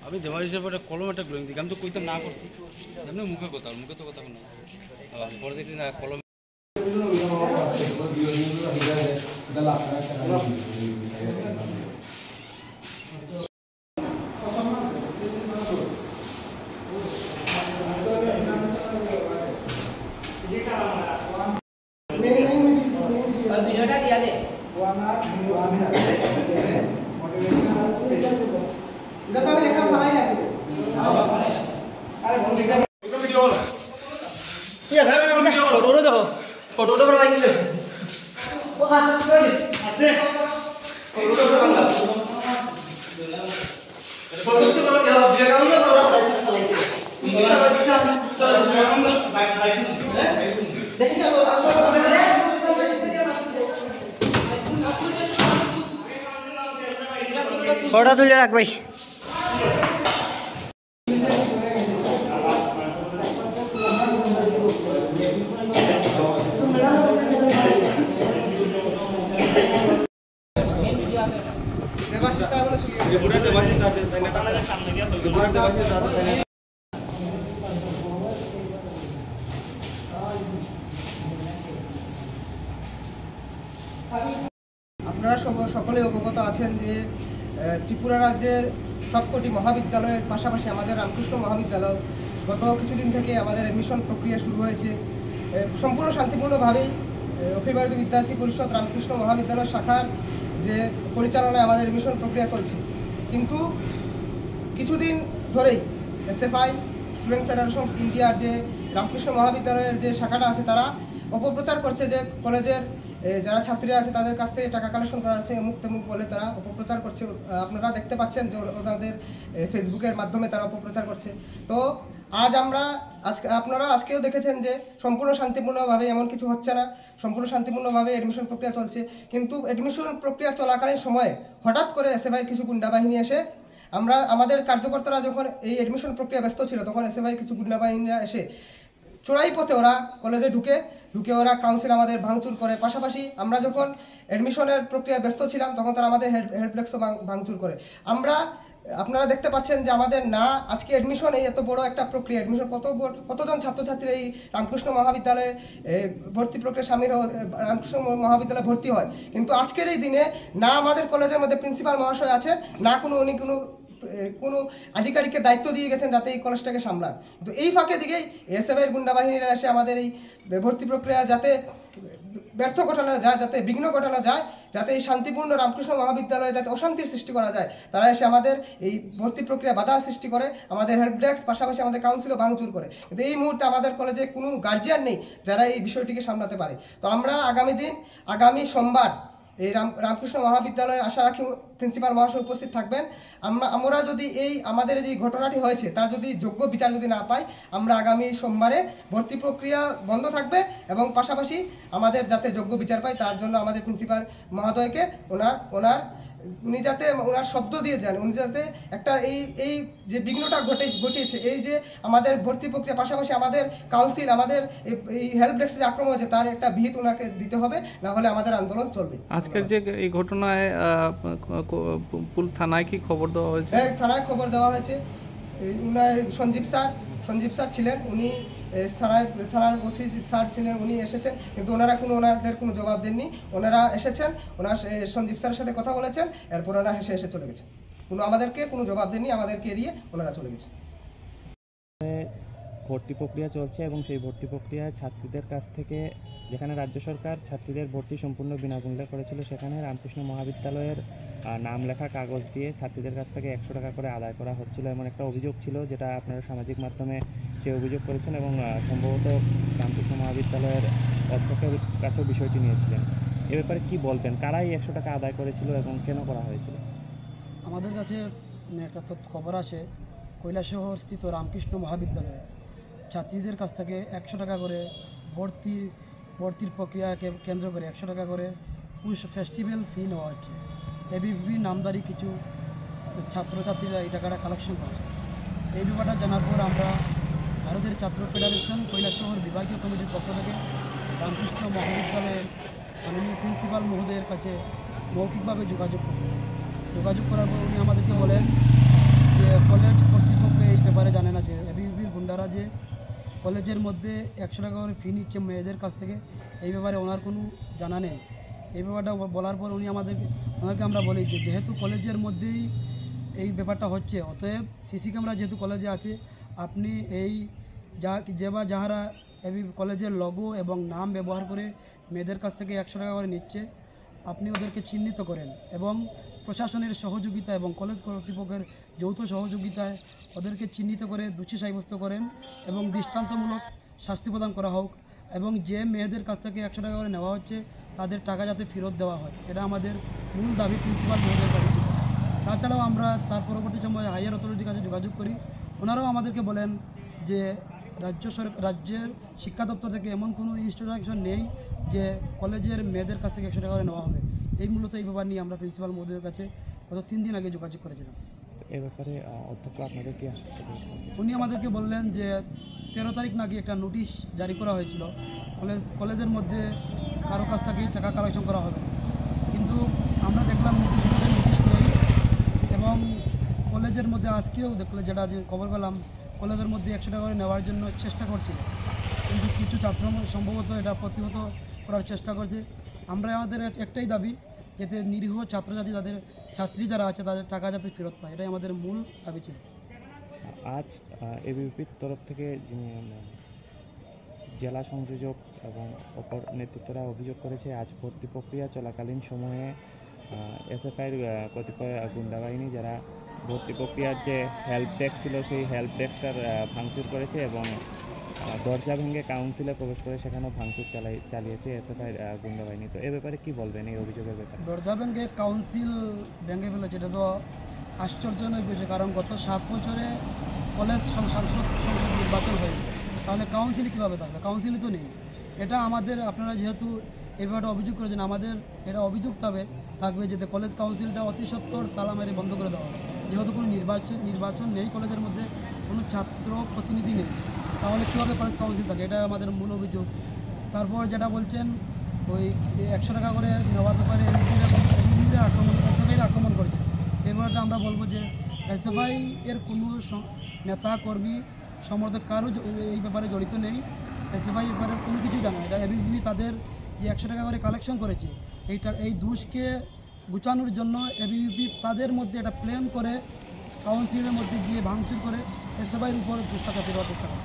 আমি দেওয়ার হিসেবে একটা কলম একটা ড্রয়িং দিই, আমি তো কইতে না করছি, এমনি মুখে তো কথা না পরে দেখছি না কলম। ফটো তুলে রাখ ভাই। আপনারা সকলে অবগত আছেন যে ত্রিপুরা রাজ্যের সবকটি মহাবিদ্যালয়ের পাশাপাশি আমাদের রামকৃষ্ণ মহাবিদ্যালয় গত কিছুদিন থেকে আমাদের অ্যাডমিশন প্রক্রিয়া শুরু হয়েছে। সম্পূর্ণ শান্তিপূর্ণভাবেই অখিল ভারতীয় বিদ্যার্থী পরিষদ রামকৃষ্ণ মহাবিদ্যালয় শাখার যে পরিচালনায় আমাদের অ্যাডমিশন প্রক্রিয়া চলছে, কিন্তু কিছুদিন ধরেই এসএফআই স্টুডেন্ট ফেডারেশন অফ ইন্ডিয়ার যে রামকৃষ্ণ মহাবিদ্যালয়ের যে শাখাটা আছে তারা অপপ্রচার করছে যে কলেজের যারা ছাত্রীরা আছে তাদের কাছ থেকে টাকা কালেকশন করা হচ্ছে, মুখ তেমুখ বলে তারা অপপ্রচার করছে। আপনারা দেখতে পাচ্ছেন যে ওনাদের ফেসবুকের মাধ্যমে তারা অপপ্রচার করছে। তো আপনারা আজকেও দেখেছেন যে সম্পূর্ণ শান্তিপূর্ণভাবে এমন কিছু হচ্ছে না, সম্পূর্ণ শান্তিপূর্ণভাবে অ্যাডমিশন প্রক্রিয়া চলছে। কিন্তু অ্যাডমিশন প্রক্রিয়া চলাকালীন সময়ে হঠাৎ করে এসএফআই কিছু গুন্ডাবাহিনী এসে আমাদের কার্যকর্তারা যখন এই অ্যাডমিশন প্রক্রিয়া ব্যস্ত ছিল তখন এসএফআই কিছু গুন্ডাবাহিনীরা এসে চোরাই পথে ওরা কলেজে ঢুকে ওরা কাউন্সিল আমাদের ভাঙচুর করে। পাশাপাশি আমরা যখন অ্যাডমিশনের প্রক্রিয়া ব্যস্ত ছিলাম তখন তারা আমাদের হেল্পডেস্কও ভাঙচুর করে। আপনারা দেখতে পাচ্ছেন যে আমাদের না আজকে অ্যাডমিশন এই এত বড় একটা প্রক্রিয়া, অ্যাডমিশন কতজন ছাত্রছাত্রী এই রামকৃষ্ণ মহাবিদ্যালয়ে ভর্তি প্রক্রিয়া সামিল রামকৃষ্ণ মহাবিদ্যালয়ে ভর্তি হয়, কিন্তু আজকের এই দিনে না আমাদের কলেজের মধ্যে প্রিন্সিপাল মহাশয় আছে, না কোনো আধিকারিককে দায়িত্ব দিয়ে গেছেন যাতে এই কলেজটাকে সামলান। তো এই ফাঁকে দিকেই এসএফআইয়ের গুন্ডাবাহিনীরা এসে আমাদের এই ভর্তি প্রক্রিয়া যাতে ব্যর্থ ঘটানো যায়, যাতে বিঘ্ন ঘটানো যায়, যাতে এই শান্তিপূর্ণ রামকৃষ্ণ মহাবিদ্যালয়ে যাতে অশান্তির সৃষ্টি করা যায়, তারা এসে আমাদের এই ভর্তি প্রক্রিয়া বাধা সৃষ্টি করে, আমাদের হেল্প ডেস্ক পাশাপাশি আমাদের কাউন্সিলও ভাঙচুর করে। কিন্তু এই মুহূর্তে আমাদের কলেজে কোনো গার্জিয়ান নেই যারা এই বিষয়টিকে সামলাতে পারে। তো আমরা আগামী সোমবার এই রামকৃষ্ণ মহাবিদ্যালয়ে আশা রাখি প্রিন্সিপাল মহাশয় উপস্থিত থাকবেন। আমরা যদি আমাদের যে ঘটনাটি হয়েছে তার যদি যোগ্য বিচার যদি না পাই, আমরা আগামী সোমবারে ভর্তি প্রক্রিয়া বন্ধ থাকবে এবং পাশাপাশি আমাদের যাতে যোগ্য বিচার পাই তার জন্য আমাদের প্রিন্সিপাল মহোদয়কে উনি যাতে ওনার শব্দ দিয়ে যান, উনি যাতে একটা এই যে বিঘ্নটা ঘটিয়েছে, এই যে আমাদের ভর্তি প্রক্রিয়া পাশাপাশি আমাদের কাউন্সিল আমাদের এই হেল্প ডেস্ক যে আক্রমণ হয়েছে তার একটা বিহিত ওনাকে দিতে হবে, না হলে আমাদের আন্দোলন চলবে। আজকের যে এই ঘটনায় থানায় কি খবর দেওয়া হয়েছে? হ্যাঁ, থানায় খবর দেওয়া হয়েছে। সঞ্জীব স্যার ছিলেন, উনি থানার ওসি স্যার ছিলেন, উনি এসেছেন, কিন্তু ওনাদের কোনো জবাব দেননি। ওনারা এসেছেন, সঞ্জীব স্যারের সাথে কথা বলেছেন, এরপর ওনারা এসে চলে গেছেন। আমাদেরকে কোনো জবাব দেননি, আমাদেরকে এড়িয়ে ওনারা চলে গেছেন। ভর্তি প্রক্রিয়া চলছে এবং সেই ভর্তি প্রক্রিয়ায় ছাত্রীদের কাছ থেকে, যেখানে রাজ্য সরকার ছাত্রীদের ভর্তি সম্পূর্ণ বিনামূল্যে করেছিল, সেখানে রামকৃষ্ণ মহাবিদ্যালয়ের নাম লেখা কাগজ দিয়ে ছাত্রীদের কাছ থেকে 100 টাকা করে আদায় করা হচ্ছিল, এমন একটা অভিযোগ ছিল, যেটা আপনারা সামাজিক মাধ্যমে সে অভিযোগ করেছেন এবং সম্ভবত রামকৃষ্ণ মহাবিদ্যালয়ের অধ্যক্ষের কাছেও বিষয়টি নিয়েছিলেন। এ ব্যাপারে কি বলবেন, কারাই 100 টাকা আদায় করেছিল এবং কেন করা হয়েছিল? আমাদের কাছে একটা খবর আছে, কৈলাসহর স্থিত রামকৃষ্ণ মহাবিদ্যালয়ে ছাত্রীদের কাছ থেকে 100 টাকা করে ভর্তির প্রক্রিয়াকে কেন্দ্র করে 100 টাকা করে ফেস্টিভ্যাল ফি নেওয়া হচ্ছে। এবিভি নামদারি কিছু ছাত্রছাত্রীরা এই টাকাটা কালেকশন করেছে। এই ব্যাপারটা জানার পর আমরা ভারতের ছাত্র ফেডারেশন কৈলাসহর বিভাগীয় কমিটির পক্ষ থেকে রামকৃষ্ণ মহাবিদ্যালয়ের মাননীয় প্রিন্সিপাল মহোদয়ের কাছে মৌখিকভাবে যোগাযোগ করার পর উনি আমাদেরকে বলেন যে কলেজ কলেজের মধ্যে 100 টাকা করে ফি নিচ্ছে মেয়েদের কাছ থেকে, এই ব্যাপারে ওনার কোনো জানা নেই। এই ব্যাপারটা বলার পর ওনাকে আমরা বলি যে যেহেতু কলেজের মধ্যেই এই ব্যাপারটা হচ্ছে, অতএব সিসি ক্যামেরা যেহেতু কলেজে আছে, আপনি এই যাহারা এই কলেজের লোগো এবং নাম ব্যবহার করে মেয়েদের কাছ থেকে 100 টাকা করে নিচ্ছে, আপনি ওদেরকে চিহ্নিত করেন এবং প্রশাসনের সহযোগিতা এবং কলেজ কর্তৃপক্ষের যৌথ সহযোগিতায় ওদেরকে চিহ্নিত করে দোষী সাব্যস্ত করেন এবং দৃষ্টান্তমূলক শাস্তি প্রদান করা হোক, এবং যে মেয়েদের কাছ থেকে 100 টাকা করে নেওয়া হচ্ছে তাদের টাকা যাতে ফেরত দেওয়া হয়, এটা আমাদের মূল দাবি প্রিন্সিপাল মহোদয়ের কাছে। তাছাড়াও আমরা তার পরবর্তী সময়ে হাইয়ার অথরিটির কাছে যোগাযোগ করি। ওনারাও আমাদেরকে বলেন যে রাজ্যের শিক্ষা দপ্তর থেকে এমন কোনো ইনস্ট্রাকশন নেই যে কলেজের মেয়েদের কাছ থেকে 100 টাকা করে নেওয়া হবে। মূলত এই ব্যাপার নিয়ে আমরা প্রিন্সিপাল মহোদয়ের কাছে গত 3 দিন আগে যোগাযোগ করেছিলাম। এ ব্যাপারে অধ্যক্ষ আপনাদের কি আশ্বস্ত করেছেন? উনি আমাদেরকে বললেন যে 13 তারিখ নাকি একটা নোটিশ জারি করা হয়েছিল, কলেজের মধ্যে কারো কাছ থেকেই টাকা কালেকশন করা হবে, কিন্তু আমরা দেখলাম নোটিশ নেই। এবং কলেজের মধ্যে আজকেও দেখলে যেটা যে খবর পেলাম, কলেজের মধ্যে 100 টাকা করে নেওয়ার জন্য চেষ্টা করছিল, কিন্তু কিছু ছাত্র সম্ভবত এটা প্রতিহত করার চেষ্টা করছে। আমাদের একটাই দাবি, যাতে নিরীহ ছাত্রী যারা আছে তাদের টাকা যাতে ফেরত পায়, এটাই আমাদের মূল দাবি ছিল। আজ এবিভিপির তরফ থেকে যিনি জেলা সংযোজক এবং অপর নেতৃত্বরা অভিযোগ করেছে, আজ ভর্তি প্রক্রিয়া চলাকালীন সময়ে এসএফআইয়ের কতিপয় গুন্ডাবাহিনী যারা ভর্তি প্রক্রিয়ার যে হেল্প ডেস্ক ছিল সেই হেল্প ডেস্কটার ভাঙচুর করেছে এবং দরজা ভেঙে কাউন্সিলে প্রবেশ করে সেখানেও ভাঙচুর চালিয়েছে এসএফআইয়ের গুন্ডাবাহিনী। তো এ ব্যাপারে কি বলবেন, এই অভিযোগের ব্যাপারে? দরজা ভেঙে কাউন্সিল ভেঙে ফেলেছে, এটা তো আশ্চর্যজনক বিষয়, কারণ গত 7 বছরে কলেজ সংসদ নির্বাচন হয়নি, তাহলে কাউন্সিল কীভাবে থাকবে? কাউন্সিলই তো নেই। এটা আমাদের, আপনারা যেহেতু এই ব্যাপারটা অভিযোগ করেছেন, আমাদের এটা অভিযোগ থাকবে যে কলেজ কাউন্সিলটা অতি সত্বর তালা মেরে বন্ধ করে দেওয়া হবে। যেহেতু কোনো নির্বাচন নেই, কলেজের মধ্যে কোনো ছাত্র প্রতিনিধি নেই, তাহলে কীভাবে কলেজ কাউন্সিল থাকে? এটা আমাদের মূল অভিযোগ। তারপর যেটা বলছেন ওই 100 টাকা করে নেওয়ার ব্যাপারে আক্রমণ করেছে, এই ব্যাপারটা আমরা বলবো যে এসএফআই এর কোনো নেতা কর্মী সমর্থক কারো এই ব্যাপারে জড়িত নেই। এসএফআই ব্যাপারে কোনো কিছু জানে না। এটা এবিভিপি তাদের যে 100 টাকা করে কালেকশন করেছে, এই দোষকে গুছানোর জন্য এবিভিপি তাদের মধ্যে একটা প্ল্যান করে কাউন্সিলের মধ্যে গিয়ে ভাঙচুর করে এসএফআইয়ের উপর দোষটা চাপিয়ে দেওয়ার চেষ্টা করে।